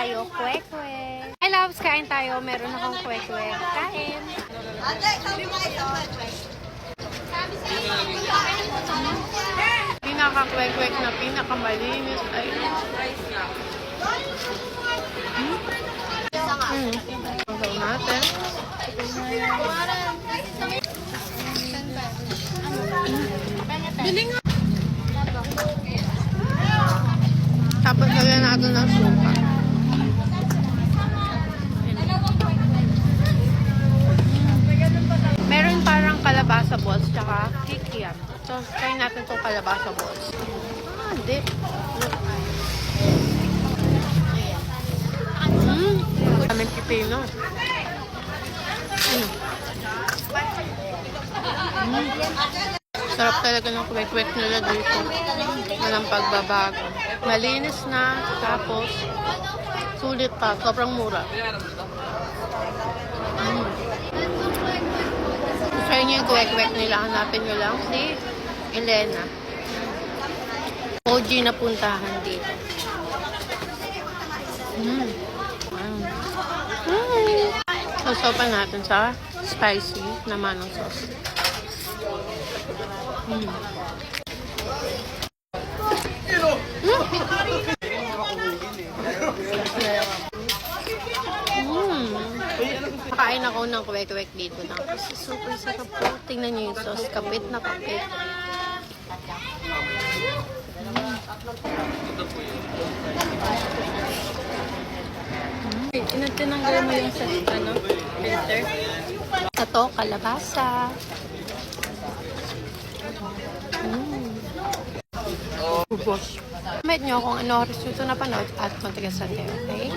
tayo, kwek-kwek. Hi loves, kain tayo. Meron akong kwek-kwek. Kain. Pinaka-kwek-kwek na pinakamalinis ay... Ang natin. Bili nga. Tapos lagyan natin ng suka. Meron parang kalabasa balls tsaka kikiam. So, try natin itong kalabasa balls. Hindi. Kaming pipino. Sarap talaga ng kwek-kwek nila dito. Walang pagbabago. Malinis na, tapos sulit pa. Sobrang mura. Try nyo yung kwek-kwek nila. Hanapin nyo lang si Elena. OG na puntahan dito. Sasopan natin sa spicy na manong sauce. Kain ako ng kwek-kwek dito na kasi super sarap po. Tingnan nyo yung sauce. Kapit na kapit. Tinanggal mo yung sa filter. Ito, kalabasa. Ubos. Comment nyo kung ano oras nyo ito napanood at matigasan kayo, okay?